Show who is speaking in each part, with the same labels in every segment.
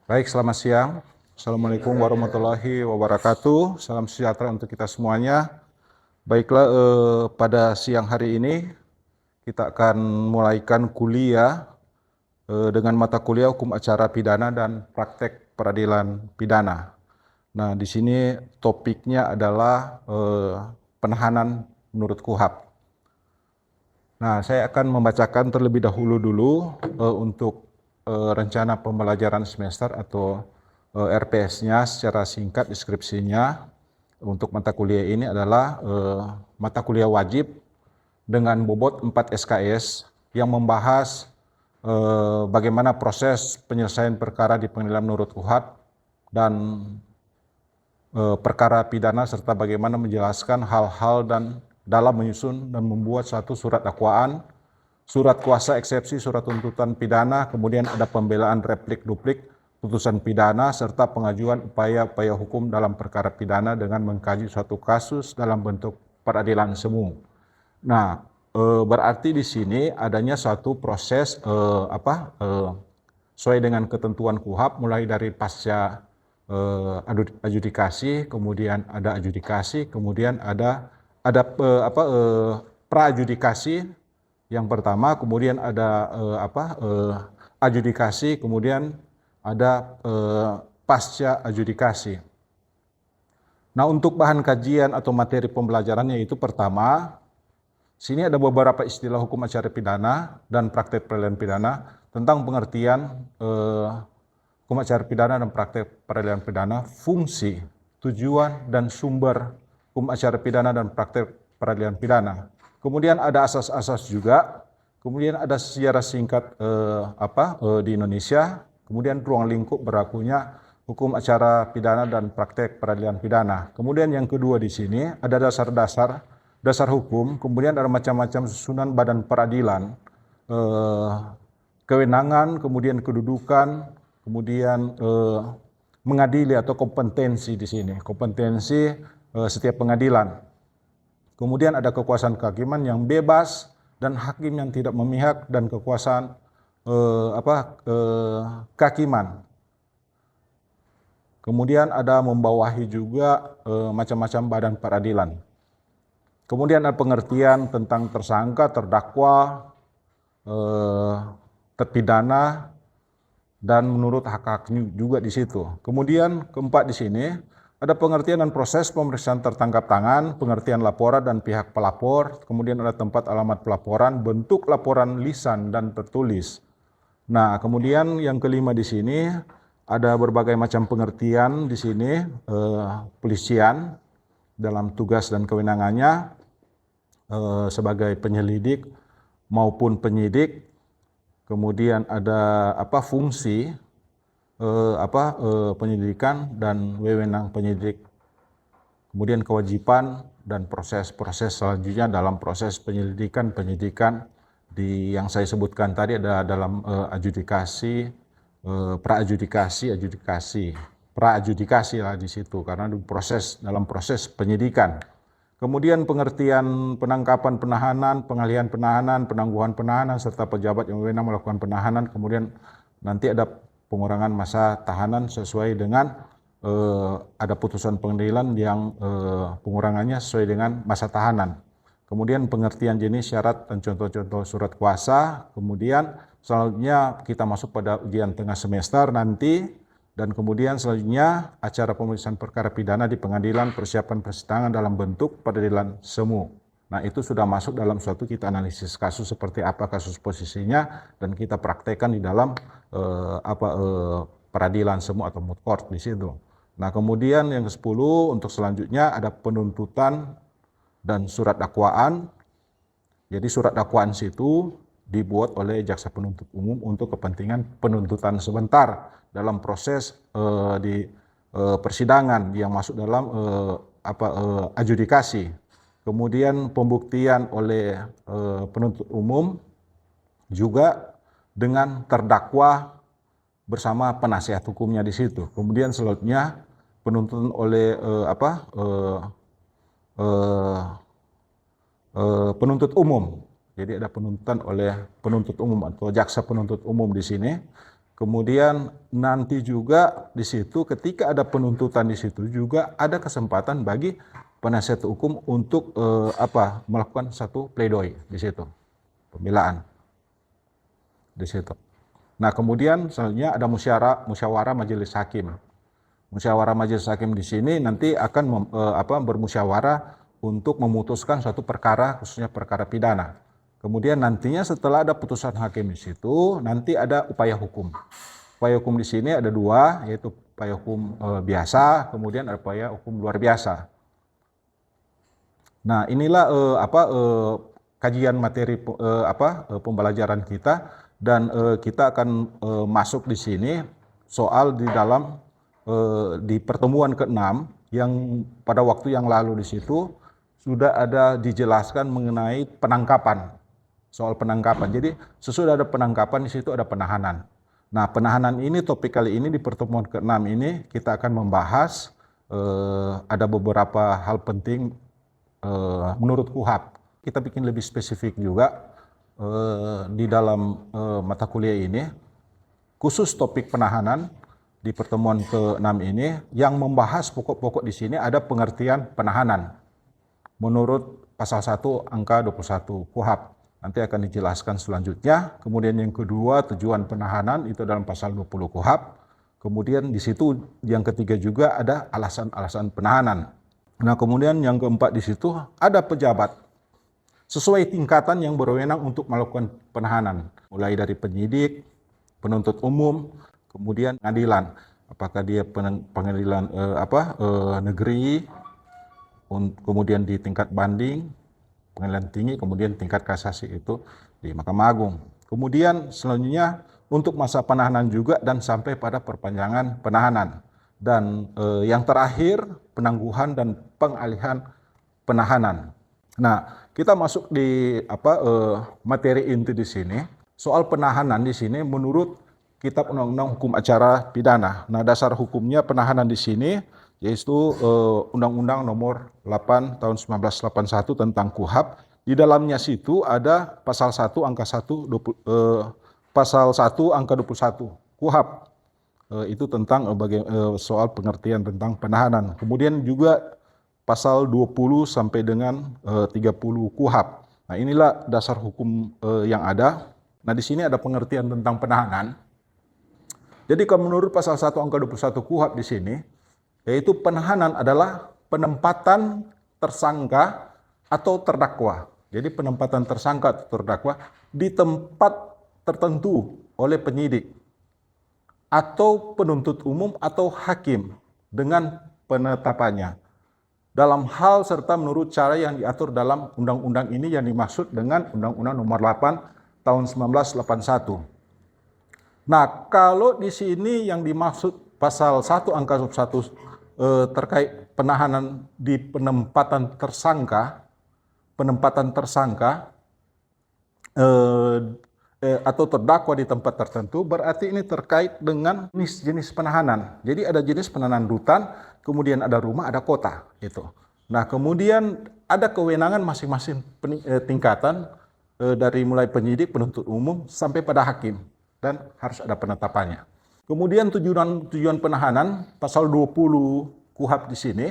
Speaker 1: Baik, selamat siang. Assalamualaikum warahmatullahi wabarakatuh. Salam sejahtera untuk kita semuanya. Baiklah, pada siang hari ini kita akan mulaikan kuliah dengan mata kuliah Hukum Acara Pidana dan Praktek Peradilan Pidana. Nah, di sini topiknya adalah penahanan menurut KUHP. Nah, saya akan membacakan terlebih dahulu untuk rencana pembelajaran semester atau RPS-nya secara singkat. Deskripsinya untuk mata kuliah ini adalah mata kuliah wajib dengan bobot 4 SKS yang membahas bagaimana proses penyelesaian perkara di pengadilan menurut KUHP dan perkara pidana serta bagaimana menjelaskan hal-hal dan dalam menyusun dan membuat suatu surat dakwaan, surat kuasa eksepsi, surat tuntutan pidana, kemudian ada pembelaan replik duplik putusan pidana, serta pengajuan upaya-upaya hukum dalam perkara pidana dengan mengkaji suatu kasus dalam bentuk peradilan semu. Nah, berarti di sini adanya suatu proses sesuai dengan ketentuan KUHP, mulai dari pasca adjudikasi, kemudian ada adjudikasi, kemudian ada pra-adjudikasi yang pertama, kemudian ada adjudikasi, kemudian ada pasca adjudikasi. Nah, untuk bahan kajian atau materi pembelajarannya itu pertama, sini ada beberapa istilah hukum acara pidana dan praktek peradilan pidana tentang pengertian hukum acara pidana dan praktek peradilan pidana, fungsi, tujuan, dan sumber hukum acara pidana dan praktek peradilan pidana. Kemudian ada asas-asas juga, kemudian ada sejarah singkat di Indonesia, kemudian ruang lingkup berlakunya hukum acara pidana dan praktek peradilan pidana. Kemudian yang kedua di sini ada dasar hukum, kemudian ada macam-macam susunan badan peradilan, kewenangan, kemudian kedudukan, kemudian mengadili atau kompetensi di sini, kompetensi setiap pengadilan. Kemudian ada kekuasaan kehakiman yang bebas dan hakim yang tidak memihak, dan kekuasaan kehakiman. Kemudian ada membawahi juga macam-macam badan peradilan. Kemudian ada pengertian tentang tersangka, terdakwa, terpidana, dan menurut hak-haknya juga di situ. Kemudian keempat di sini ada pengertian dan proses pemeriksaan tertangkap tangan, pengertian laporan dan pihak pelapor, kemudian ada tempat alamat pelaporan, bentuk laporan lisan dan tertulis. Nah, kemudian yang kelima di sini ada berbagai macam pengertian di sini, polisian dalam tugas dan kewenangannya sebagai penyelidik maupun penyidik. Kemudian ada fungsi penyelidikan dan wewenang penyidik. Kemudian kewajiban dan proses-proses selanjutnya dalam proses penyidikan di yang saya sebutkan tadi ada dalam adjudikasi, pra-adjudikasi lah di situ karena dalam proses penyidikan. Kemudian pengertian penangkapan penahanan, pengalihan penahanan, penangguhan penahanan, serta pejabat yang wewenang melakukan penahanan. Kemudian nanti ada pengurangan masa tahanan sesuai dengan ada putusan pengadilan yang pengurangannya sesuai dengan masa tahanan. Kemudian pengertian jenis, syarat, dan contoh-contoh surat kuasa. Kemudian selanjutnya kita masuk pada ujian tengah semester nanti. Dan kemudian selanjutnya acara pemeriksaan perkara pidana di pengadilan, persiapan persidangan dalam bentuk peradilan semu. Nah, itu sudah masuk dalam suatu kita analisis kasus seperti apa kasus posisinya dan kita praktekkan di dalam peradilan semu atau moot court di situ. Nah, kemudian yang ke-10 untuk selanjutnya ada penuntutan dan surat dakwaan. Jadi surat dakwaan situ dibuat oleh jaksa penuntut umum untuk kepentingan penuntutan sebentar dalam proses di persidangan yang masuk dalam adjudikasi. Kemudian pembuktian oleh penuntut umum juga dengan terdakwa bersama penasihat hukumnya di situ. Kemudian selanjutnya penuntutan oleh penuntut umum. Jadi ada penuntutan oleh penuntut umum atau jaksa penuntut umum di sini. Kemudian nanti juga di situ ketika ada penuntutan di situ juga ada kesempatan bagi penasihat hukum untuk melakukan satu pledoi di situ, pembelaan di situ. Nah, kemudian selanjutnya ada musyawarah majelis hakim. Musyawarah majelis hakim di sini nanti akan bermusyawarah untuk memutuskan suatu perkara, khususnya perkara pidana. Kemudian nantinya setelah ada putusan hakim di situ, nanti ada upaya hukum. Upaya hukum di sini ada dua, yaitu upaya hukum biasa, kemudian ada upaya hukum luar biasa. Nah, inilah kajian materi pembelajaran kita, dan kita akan masuk di sini soal di dalam di pertemuan ke-6 yang pada waktu yang lalu di situ sudah ada dijelaskan mengenai penangkapan. Soal penangkapan. Jadi sesudah ada penangkapan di situ ada penahanan. Nah, penahanan ini topik kali ini di pertemuan ke-6 ini kita akan membahas ada beberapa hal penting menurut KUHP. Kita bikin lebih spesifik juga di dalam mata kuliah ini, khusus topik penahanan di pertemuan ke-6 ini yang membahas pokok-pokok di sini ada pengertian penahanan menurut pasal 1 angka 21 KUHP. Nanti akan dijelaskan selanjutnya. Kemudian yang kedua, tujuan penahanan itu dalam pasal 20 KUHP. Kemudian di situ yang ketiga juga ada alasan-alasan penahanan. Nah, kemudian yang keempat di situ ada pejabat sesuai tingkatan yang berwenang untuk melakukan penahanan, mulai dari penyidik, penuntut umum, kemudian pengadilan. Apakah dia pengadilan negeri, kemudian di tingkat banding, pengadilan tinggi, kemudian tingkat kasasi itu di Mahkamah Agung. Kemudian selanjutnya untuk masa penahanan juga dan sampai pada perpanjangan penahanan. Dan yang terakhir penangguhan dan pengalihan penahanan. Nah, kita masuk di materi inti di sini. Soal penahanan di sini menurut Kitab Undang-Undang Hukum Acara Pidana. Nah, dasar hukumnya penahanan di sini yaitu Undang-Undang Nomor 8 Tahun 1981 tentang KUHP. Di dalamnya situ ada pasal 1 angka 1 angka 21 KUHP. Itu tentang soal pengertian tentang penahanan. Kemudian juga pasal 20 sampai dengan 30 KUHP. Nah, inilah dasar hukum yang ada. Nah, di sini ada pengertian tentang penahanan. Jadi kalau menurut pasal 1 angka 21 KUHP di sini, yaitu penahanan adalah penempatan tersangka atau terdakwa. Jadi penempatan tersangka atau terdakwa di tempat tertentu oleh penyidik atau penuntut umum atau hakim dengan penetapannya dalam hal serta menurut cara yang diatur dalam undang-undang ini yang dimaksud dengan Undang-Undang Nomor 8 Tahun 1981. Nah, kalau di sini yang dimaksud pasal 1 angka 1 terkait penahanan di penempatan tersangka atau terdakwa di tempat tertentu, berarti ini terkait dengan jenis penahanan. Jadi ada jenis penahanan rutan, kemudian ada rumah, ada kota, gitu. Nah, kemudian ada kewenangan masing-masing tingkatan dari mulai penyidik, penuntut umum sampai pada hakim, dan harus ada penetapannya. Kemudian tujuan penahanan pasal 20 KUHP di sini,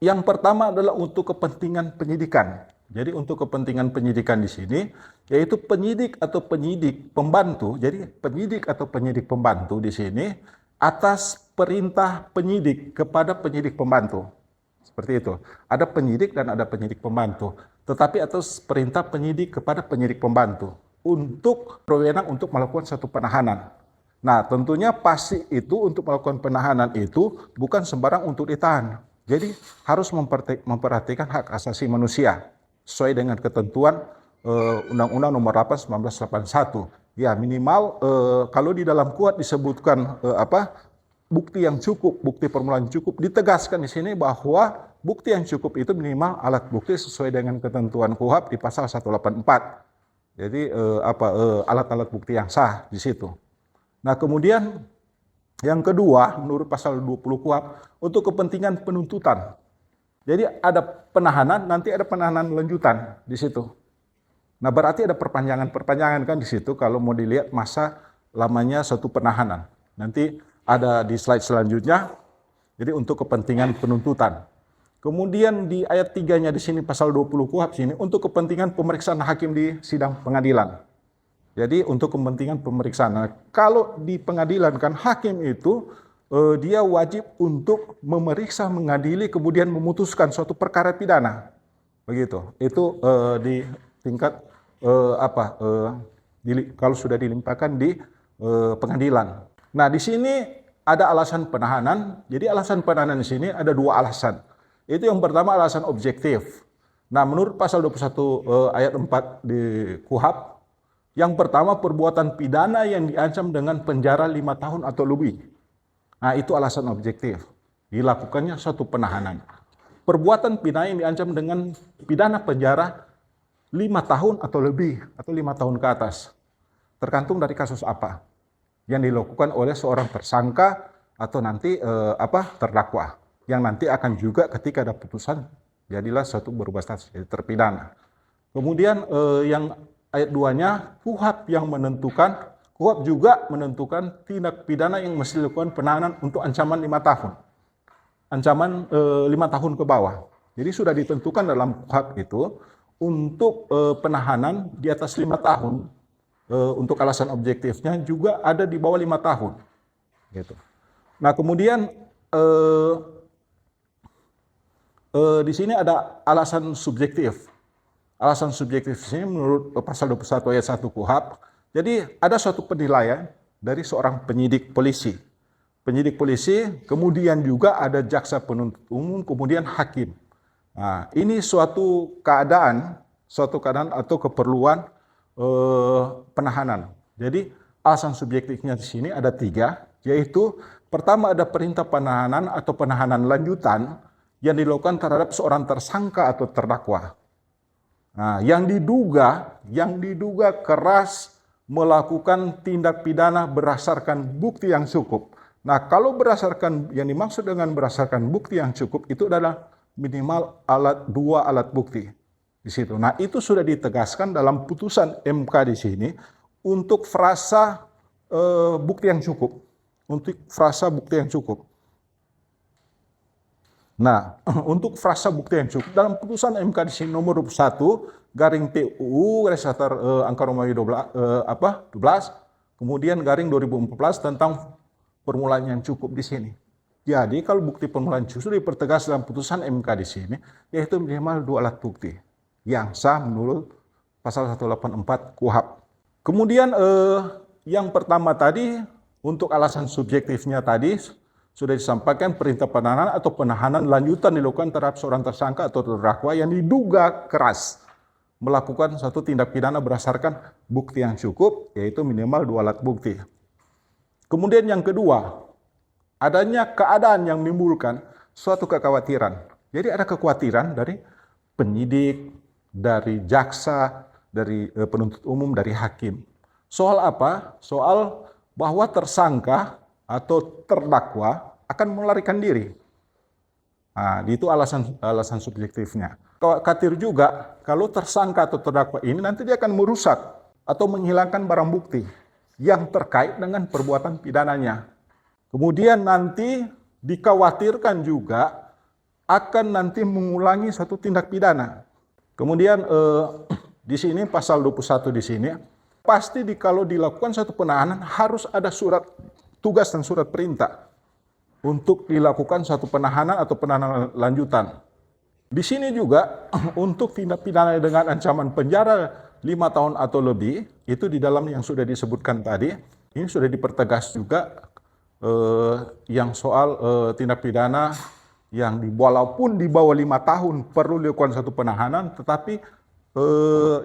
Speaker 1: yang pertama adalah untuk kepentingan penyidikan. Jadi untuk kepentingan penyidikan di sini, yaitu penyidik atau penyidik pembantu. Jadi penyidik atau penyidik pembantu di sini atas perintah penyidik kepada penyidik pembantu. Seperti itu. Ada penyidik dan ada penyidik pembantu. Tetapi atas perintah penyidik kepada penyidik pembantu untuk berwenang untuk melakukan satu penahanan. Nah, tentunya pasti itu untuk melakukan penahanan itu bukan sembarang untuk ditahan. Jadi harus memperhatikan hak asasi manusia sesuai dengan ketentuan Undang-Undang Nomor 8 1981. Ya, minimal kalau di dalam KUHP disebutkan bukti yang cukup, bukti permulaan cukup, ditegaskan di sini bahwa bukti yang cukup itu minimal alat bukti sesuai dengan ketentuan KUHP di pasal 184. Jadi alat-alat bukti yang sah di situ. Nah, kemudian yang kedua menurut pasal 20 KUHP untuk kepentingan penuntutan. Jadi ada penahanan, nanti ada penahanan lanjutan di situ. Nah, berarti ada perpanjangan kan di situ kalau mau dilihat masa lamanya satu penahanan. Nanti ada di slide selanjutnya. Jadi untuk kepentingan penuntutan. Kemudian di ayat 3-nya di sini pasal 20 KUHP sini untuk kepentingan pemeriksaan hakim di sidang pengadilan. Jadi untuk kepentingan pemeriksaan. Nah, kalau di pengadilan kan hakim itu dia wajib untuk memeriksa, mengadili, kemudian memutuskan suatu perkara pidana. Begitu. Itu di tingkat kalau sudah dilimpahkan di pengadilan. Nah, di sini ada alasan penahanan. Jadi alasan penahanan di sini ada dua alasan. Itu yang pertama alasan objektif. Nah, menurut pasal 21 ayat 4 di KUHP, yang pertama perbuatan pidana yang diancam dengan penjara 5 tahun atau lebih. Nah, itu alasan objektif. Dilakukannya suatu penahanan. Perbuatan pidana yang diancam dengan pidana penjara 5 tahun atau lebih, atau 5 tahun ke atas. Tergantung dari kasus apa yang dilakukan oleh seorang tersangka atau nanti terdakwa, yang nanti akan juga ketika ada putusan jadilah suatu berubah status jadi terpidana. Kemudian yang ayat 2-nya KUHP yang menentukan, KUHP juga menentukan tindak pidana yang mesti dilakukan penahanan untuk ancaman 5 tahun. Ancaman 5 tahun ke bawah. Jadi sudah ditentukan dalam KUHP itu untuk penahanan di atas 5 tahun. Untuk alasan objektifnya juga ada di bawah 5 tahun. Gitu. Nah, kemudian di sini ada alasan subjektif. Alasan subjektif ini menurut pasal 21 ayat 1 KUHP. Jadi ada suatu penilaian dari seorang penyidik polisi. Penyidik polisi, kemudian juga ada jaksa penuntut umum, kemudian hakim. Nah, ini suatu keadaan atau keperluan penahanan. Jadi alasan subjektifnya di sini ada 3, yaitu pertama ada perintah penahanan atau penahanan lanjutan yang dilakukan terhadap seorang tersangka atau terdakwa. Nah, yang diduga keras melakukan tindak pidana berdasarkan bukti yang cukup. Nah, kalau yang dimaksud dengan berdasarkan bukti yang cukup itu adalah minimal 2 alat bukti di situ. Nah, itu sudah ditegaskan dalam putusan MK di sini untuk frasa bukti yang cukup. Untuk frasa bukti yang cukup. Nah, untuk frasa bukti yang cukup dalam putusan MK di sini nomor 21 garing PUU garis datar angka Romawi 12 kemudian garing 2014 tentang permulaan yang cukup di sini. Jadi kalau bukti permulaan cukup sudah dipertegas dalam putusan MK di sini yaitu minimal 2 alat bukti yang sah menurut pasal 184 KUHP. Kemudian yang pertama tadi untuk alasan subjektifnya tadi sudah disampaikan perintah penahanan atau penahanan lanjutan dilakukan terhadap seorang tersangka atau terdakwa yang diduga keras melakukan suatu tindak pidana berdasarkan bukti yang cukup, yaitu minimal 2 alat bukti. Kemudian yang kedua, adanya keadaan yang menimbulkan suatu kekhawatiran. Jadi ada kekhawatiran dari penyidik, dari jaksa, dari penuntut umum, dari hakim. Soal apa? Soal bahwa tersangka atau terdakwa akan melarikan diri. Nah, itu alasan subjektifnya. Khawatir juga kalau tersangka atau terdakwa ini nanti dia akan merusak atau menghilangkan barang bukti yang terkait dengan perbuatan pidananya. Kemudian nanti dikhawatirkan juga akan nanti mengulangi satu tindak pidana. Kemudian di sini pasal 21 di sini pasti kalau dilakukan satu penahanan harus ada surat tugas dan surat perintah untuk dilakukan satu penahanan atau penahanan lanjutan. Di sini juga untuk tindak pidana dengan ancaman penjara 5 tahun atau lebih, itu di dalam yang sudah disebutkan tadi, ini sudah dipertegas juga yang soal tindak pidana yang walaupun di bawah 5 tahun perlu dilakukan satu penahanan, tetapi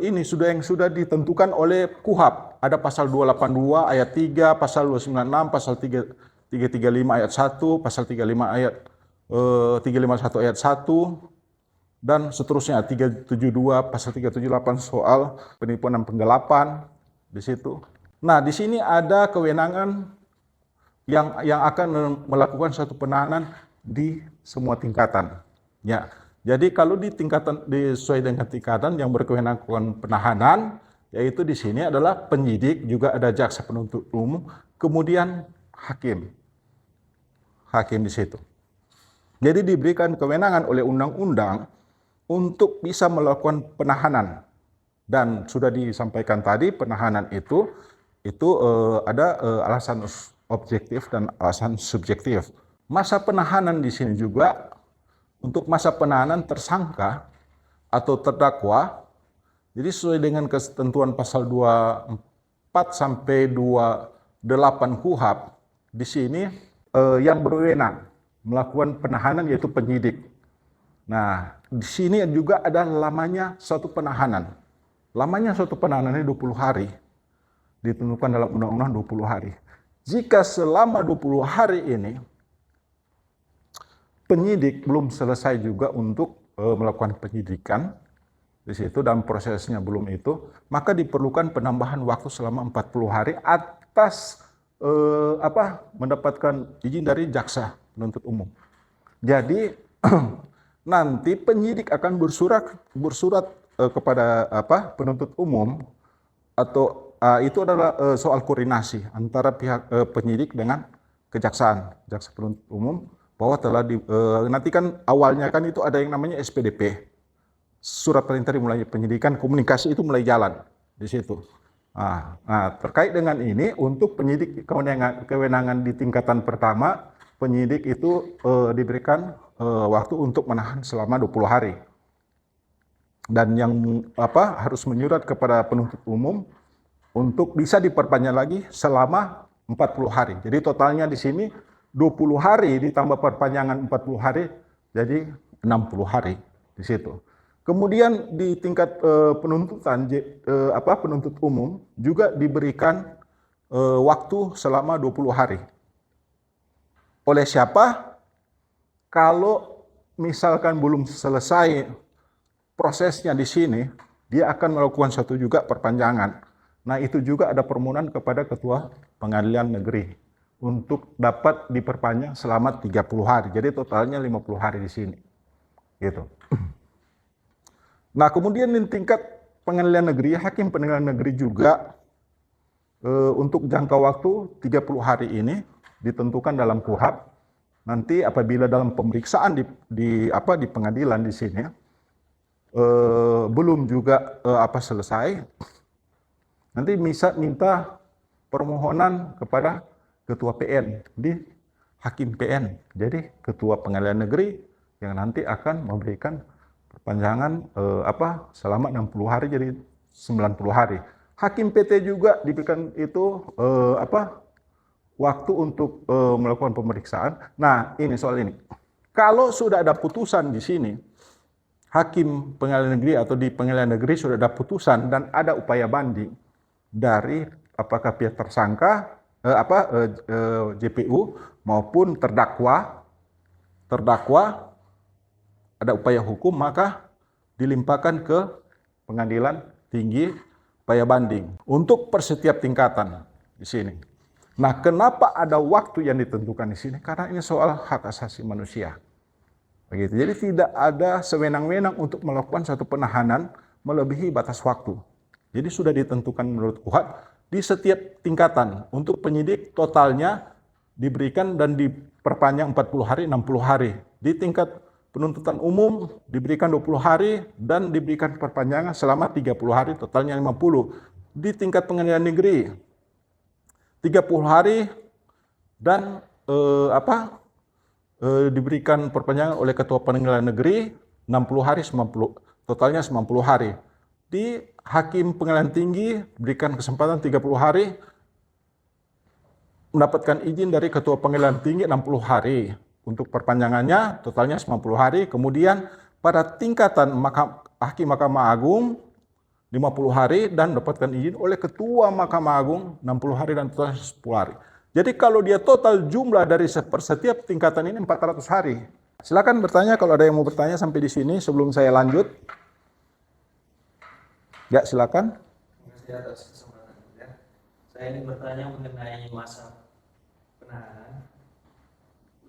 Speaker 1: ini sudah ditentukan oleh KUHP. Ada pasal 282 ayat 3, pasal 296, pasal 335 ayat 1, pasal 351 ayat 1, dan seterusnya 372, pasal 378 soal penipuan dan penggelapan di situ. Nah, di sini ada kewenangan yang akan melakukan suatu penahanan di semua tingkatan. Ya. Jadi kalau di tingkatan sesuai dengan tingkatan yang berkewenangan penahanan yaitu di sini adalah penyidik, juga ada jaksa penuntut umum, kemudian hakim. Hakim di situ. Jadi diberikan kewenangan oleh undang-undang untuk bisa melakukan penahanan. Dan sudah disampaikan tadi, penahanan itu ada alasan objektif dan alasan subjektif. Masa penahanan di sini juga untuk masa penahanan tersangka atau terdakwa. Jadi sesuai dengan ketentuan pasal 24 sampai 28 KUHP, di sini yang berwenang melakukan penahanan yaitu penyidik. Nah, di sini juga ada lamanya suatu penahanan. Lamanya suatu penahanan ini 20 hari. Ditentukan dalam undang-undang 20 hari. Jika selama 20 hari ini penyidik belum selesai juga untuk melakukan penyidikan di situ dan prosesnya belum itu, maka diperlukan penambahan waktu selama 40 hari atas mendapatkan izin dari jaksa penuntut umum. Jadi nanti penyidik akan bersurat kepada penuntut umum, atau itu adalah soal koordinasi antara pihak penyidik dengan kejaksaan, jaksa penuntut umum, bahwa telah nanti kan awalnya kan itu ada yang namanya SPDP, surat perintah dimulai penyidikan, komunikasi itu mulai jalan di situ. Nah, terkait dengan ini, untuk penyidik kewenangan di tingkatan pertama, penyidik itu diberikan waktu untuk menahan selama 20 hari. Dan yang harus menyurat kepada penuntut umum untuk bisa diperpanjang lagi selama 40 hari. Jadi totalnya di sini 20 hari ditambah perpanjangan 40 hari, jadi 60 hari di situ. Kemudian di tingkat penuntutan, penuntut umum juga diberikan waktu selama 20 hari. Oleh siapa? Kalau misalkan belum selesai prosesnya di sini, dia akan melakukan satu juga perpanjangan. Nah, itu juga ada permohonan kepada Ketua Pengadilan Negeri untuk dapat diperpanjang selama 30 hari. Jadi totalnya 50 hari di sini. Gitu. Nah, kemudian di tingkat pengadilan negeri, hakim pengadilan negeri juga untuk jangka waktu 30 hari ini ditentukan dalam KUHP. Nanti apabila dalam pemeriksaan di pengadilan di sini belum juga selesai, nanti bisa minta permohonan kepada Ketua PN di Hakim PN. Jadi Ketua Pengadilan Negeri yang nanti akan memberikan perpanjangan selama 60 hari jadi 90 hari. Hakim PT juga diberikan itu waktu untuk melakukan pemeriksaan. Nah, ini soal ini. Kalau sudah ada putusan di sini, Hakim Pengadilan Negeri atau di Pengadilan Negeri sudah ada putusan dan ada upaya banding dari apakah pihak tersangka JPU maupun terdakwa ada upaya hukum, maka dilimpahkan ke Pengadilan Tinggi upaya banding untuk per setiap tingkatan di sini. Nah, kenapa ada waktu yang ditentukan di sini? Karena ini soal hak asasi manusia. Begitu. Jadi tidak ada sewenang-wenang untuk melakukan satu penahanan melebihi batas waktu. Jadi sudah ditentukan menurut KUHP di setiap tingkatan. Untuk penyidik totalnya diberikan dan diperpanjang 40 hari, 60 hari. Di tingkat penuntutan umum diberikan 20 hari dan diberikan perpanjangan selama 30 hari, totalnya 50. Di tingkat pengadilan negeri 30 hari dan diberikan perpanjangan oleh Ketua Pengadilan Negeri 60 hari, 90, totalnya 90 hari. Di Hakim Pengadilan Tinggi berikan kesempatan 30 hari, mendapatkan izin dari Ketua Pengadilan Tinggi 60 hari. Untuk perpanjangannya totalnya 90 hari. Kemudian pada tingkatan Hakim Mahkamah Agung 50 hari dan mendapatkan izin oleh Ketua Mahkamah Agung 60 hari dan totalnya 10 hari. Jadi kalau dia total jumlah dari setiap tingkatan ini 400 hari. Silakan bertanya kalau ada yang mau bertanya sampai di sini sebelum saya lanjut. Ya, silakan.
Speaker 2: Terima kasih atas kesempatannya. Saya ingin bertanya mengenai masa penahanan.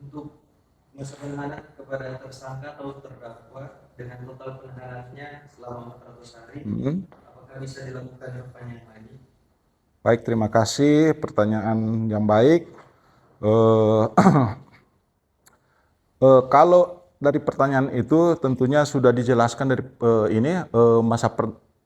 Speaker 2: Untuk masa penahanan kepada tersangka atau terdakwa dengan total penahanannya selama 400 hari, apakah apakah bisa dilakukan perpanjangan lagi?
Speaker 1: Baik, terima kasih. Pertanyaan yang baik. Eh, kalau dari pertanyaan itu tentunya sudah dijelaskan dari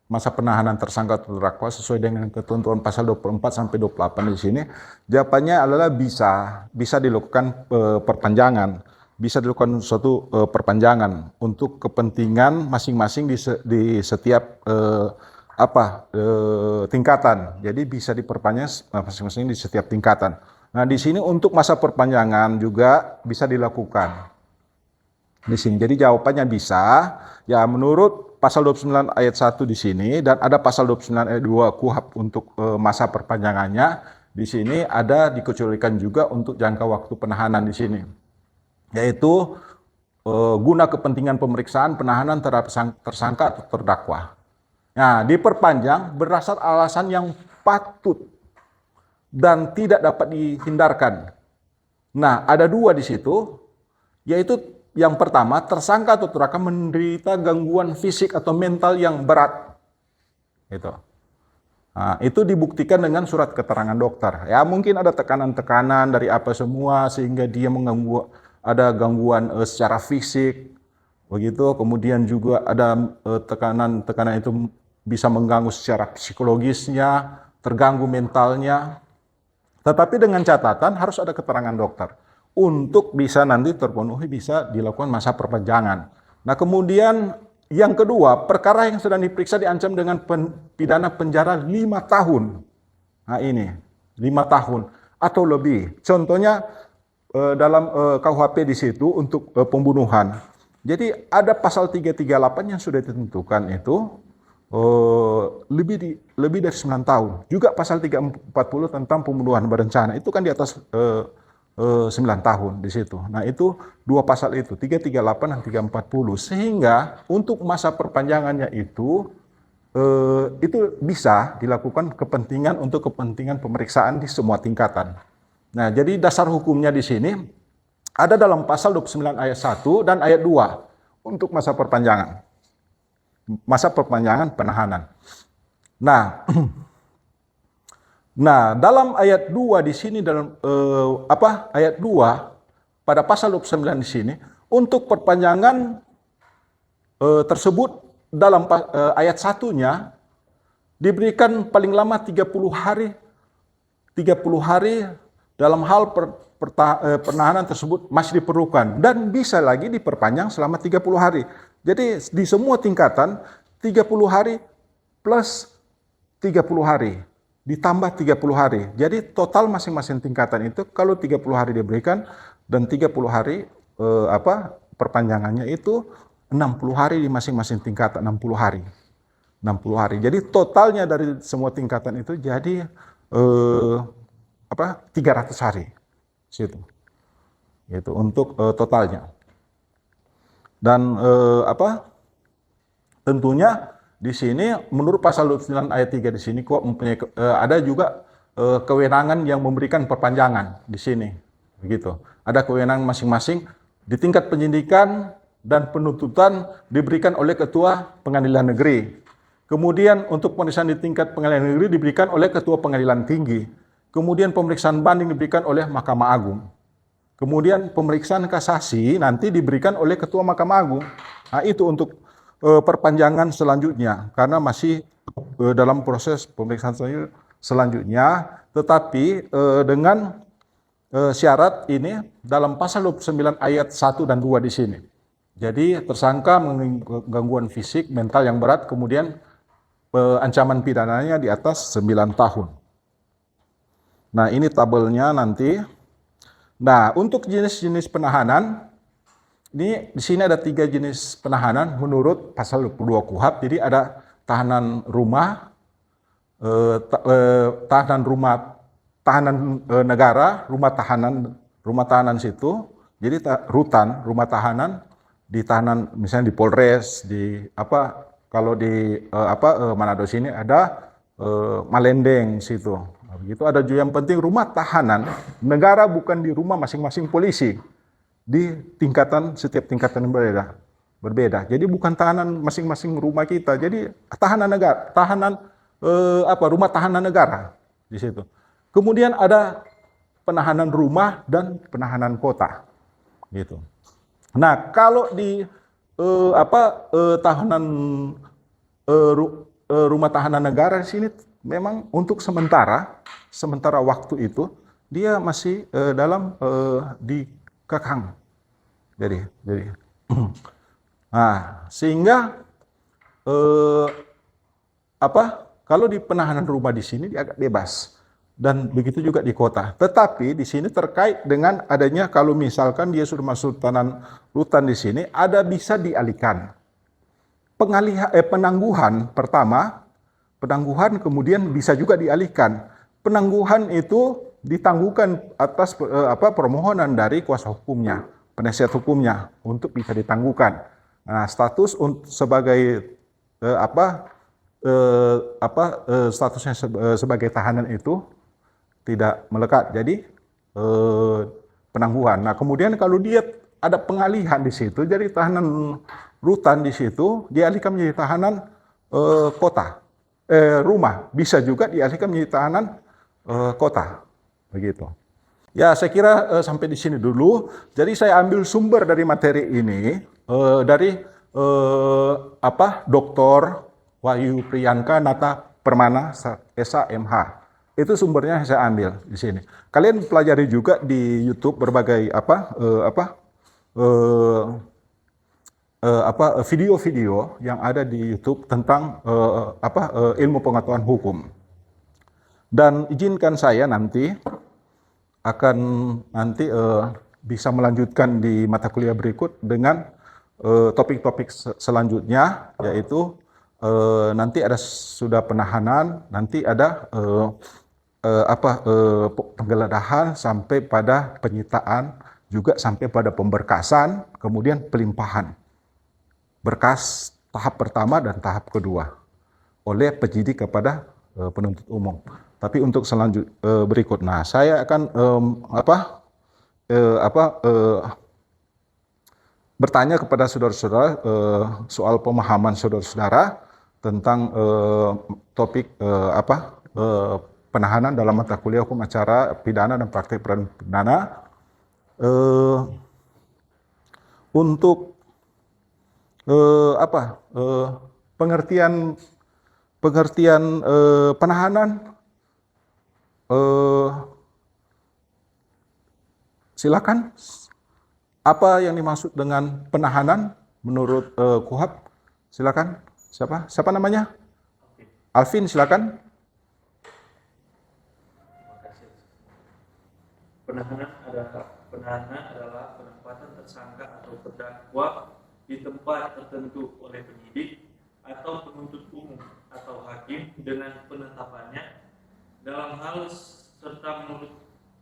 Speaker 1: masa penahanan tersangka atau terdakwa sesuai dengan ketentuan pasal 24 sampai 28 di sini. Jawabannya adalah bisa dilakukan perpanjangan, bisa dilakukan suatu perpanjangan untuk kepentingan masing-masing di setiap tingkatan. Jadi bisa diperpanjang masing-masing di setiap tingkatan. Nah, di sini untuk masa perpanjangan juga bisa dilakukan. Di sini. Jadi jawabannya bisa. Ya, menurut pasal 29 ayat 1 di sini dan ada pasal 29 ayat 2 KUHP untuk masa perpanjangannya. Di sini ada dikecualikan juga untuk jangka waktu penahanan di sini. Yaitu guna kepentingan pemeriksaan penahanan terhadap tersangka atau terdakwa. Nah, diperpanjang berdasar alasan yang patut dan tidak dapat dihindarkan. Nah, ada dua di situ, yaitu yang pertama, tersangka atau terdakwa menderita gangguan fisik atau mental yang berat. Nah, itu dibuktikan dengan surat keterangan dokter. Ya, mungkin ada tekanan-tekanan dari apa semua sehingga dia ada gangguan secara fisik. Begitu, kemudian juga ada tekanan-tekanan itu bisa mengganggu secara psikologisnya, terganggu mentalnya. Tetapi dengan catatan harus ada keterangan dokter. Untuk bisa nanti terpenuhi bisa dilakukan masa perpanjangan. Nah, kemudian yang kedua, perkara yang sedang diperiksa diancam dengan pidana penjara 5 tahun. Nah, ini 5 tahun atau lebih. Contohnya dalam KUHP di situ untuk pembunuhan. Jadi ada pasal 338 yang sudah ditentukan itu lebih dari 9 tahun. Juga pasal 340 tentang pembunuhan berencana itu kan di atas 9 tahun di situ. Nah, itu dua pasal itu, 338 dan 340. Sehingga untuk masa perpanjangannya itu bisa dilakukan untuk kepentingan pemeriksaan di semua tingkatan. Nah, jadi dasar hukumnya di sini ada dalam pasal 29 ayat 1 dan ayat 2 untuk masa perpanjangan. Masa perpanjangan penahanan. Nah, dalam ayat 2 di sini ayat 2 pada pasal 29 di sini untuk perpanjangan tersebut dalam ayat 1-nya diberikan paling lama 30 hari dalam hal penahanan tersebut masih diperlukan dan bisa lagi diperpanjang selama 30 hari. Jadi di semua tingkatan 30 hari plus 30 hari ditambah 30 hari. Jadi total masing-masing tingkatan itu kalau 30 hari diberikan dan 30 hari perpanjangannya itu 60 hari di masing-masing tingkatan 60 hari. 60 hari. Jadi totalnya dari semua tingkatan itu jadi 300 hari. Situ. Itu untuk totalnya. Dan tentunya di sini menurut pasal 29 ayat 3 di sini kok mempunyai ada juga kewenangan yang memberikan perpanjangan di sini. Begitu. Ada kewenangan masing-masing di tingkat penyidikan dan penuntutan diberikan oleh Ketua Pengadilan Negeri. Kemudian untuk pemeriksaan di tingkat Pengadilan Negeri diberikan oleh Ketua Pengadilan Tinggi. Kemudian pemeriksaan banding diberikan oleh Mahkamah Agung. Kemudian pemeriksaan kasasi nanti diberikan oleh Ketua Mahkamah Agung. Nah, itu untuk perpanjangan selanjutnya karena masih dalam proses pemeriksaan selanjutnya, tetapi dengan syarat ini dalam pasal 29 ayat 1 dan 2 di sini. Jadi tersangka mengalami gangguan fisik, mental yang berat, kemudian ancaman pidananya di atas 9 tahun. Nah, ini tabelnya nanti. Nah, untuk jenis-jenis penahanan, ini di sini ada 3 jenis penahanan menurut pasal 22 KUHP. Jadi ada tahanan rumah, tahanan negara, rumah tahanan situ. Jadi rutan, rumah tahanan, di tahanan misalnya di Polres, kalau di Manado sini ada Malendeng situ. Begitu. Ada juga yang penting rumah tahanan negara, bukan di rumah masing-masing polisi, di setiap tingkatan yang berbeda. berbeda. Jadi bukan tahanan masing-masing rumah kita. Jadi tahanan negara, rumah tahanan negara di situ. Kemudian ada penahanan rumah dan penahanan kota, gitu. Nah, kalau di tahanan rumah tahanan negara di sini memang untuk sementara waktu itu dia masih dikekang. Jadi nah, sehingga kalau di penahanan rumah di sini dia agak bebas dan begitu juga di kota. Tetapi di sini terkait dengan adanya kalau misalkan dia sudah masuk rutan di sini ada bisa dialihkan. Penangguhan pertama, penangguhan kemudian bisa juga dialihkan. Penangguhan itu ditangguhkan atas permohonan dari kuasa hukumnya, penasihat hukumnya untuk bisa ditangguhkan. Nah, status sebagai statusnya sebagai tahanan itu tidak melekat, jadi penangguhan. Nah, kemudian kalau dia ada pengalihan di situ, jadi tahanan rutan di situ dialihkan menjadi tahanan rumah, bisa juga dialihkan menjadi tahanan kota, begitu. Ya, saya kira sampai di sini dulu. Jadi saya ambil sumber dari materi ini dari Dr. Wahyu Priyanka Nata Permana SH.MH. Itu sumbernya saya ambil di sini. Kalian pelajari juga di YouTube berbagai video-video yang ada di YouTube tentang ilmu pengetahuan hukum. Dan izinkan saya nanti bisa melanjutkan di mata kuliah berikut dengan topik-topik selanjutnya, yaitu nanti ada sudah penahanan, nanti ada penggeledahan sampai pada penyitaan, juga sampai pada pemberkasan, kemudian pelimpahan berkas tahap pertama dan tahap kedua oleh penyidik kepada penuntut umum. Tapi untuk berikut, nah saya akan bertanya kepada saudara-saudara soal pemahaman saudara-saudara tentang topik penahanan dalam mata kuliah hukum acara pidana dan praktek peradilan pidana. Untuk pengertian penahanan, silakan. Apa yang dimaksud dengan penahanan menurut KUHAP? Silakan. Siapa namanya? Alvin, silakan.
Speaker 2: Penahanan adalah penempatan tersangka atau terdakwa di tempat tertentu oleh penyidik atau penuntut umum atau hakim dengan penetapannya dalam hal serta menurut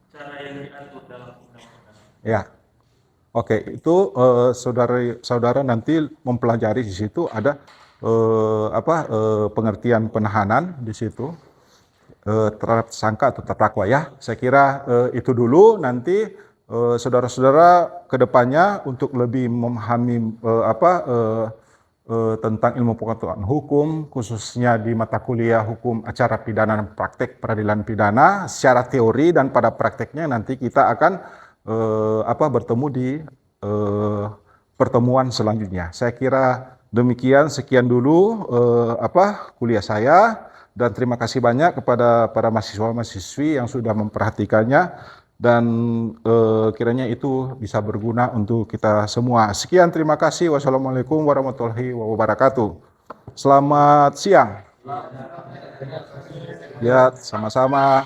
Speaker 2: cara yang diatur dalam undang-undang.
Speaker 1: Ya. Oke, itu saudara nanti mempelajari di situ ada pengertian penahanan di situ terhadap tersangka atau terdakwa ya. Saya kira itu dulu. Nanti saudara-saudara kedepannya untuk lebih memahami tentang ilmu pengetahuan hukum, khususnya di mata kuliah hukum acara pidana dan praktek peradilan pidana secara teori, dan pada prakteknya nanti kita akan bertemu di pertemuan selanjutnya. Saya kira demikian, sekian dulu kuliah saya, dan terima kasih banyak kepada para mahasiswa-mahasiswi yang sudah memperhatikannya, dan kiranya itu bisa berguna untuk kita semua. Sekian, terima kasih. Wassalamualaikum warahmatullahi wabarakatuh. Selamat siang. Ya, sama-sama.